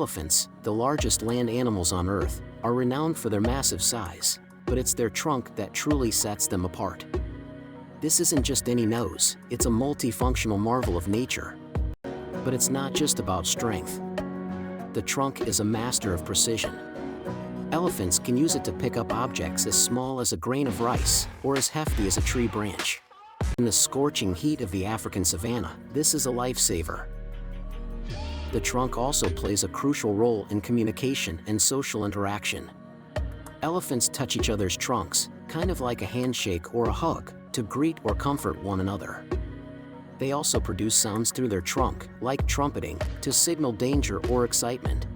Elephants, the largest land animals on Earth, are renowned for their massive size, but it's their trunk that truly sets them apart. This isn't just any nose, it's a multifunctional marvel of nature. But it's not just about strength. The trunk is a master of precision. Elephants can use it to pick up objects as small as a grain of rice or as hefty as a tree branch. In the scorching heat of the African savanna, this is a lifesaver. The trunk also plays a crucial role in communication and social interaction. Elephants touch each other's trunks, kind of like a handshake or a hug, to greet or comfort one another. They also produce sounds through their trunk, like trumpeting, to signal danger or excitement.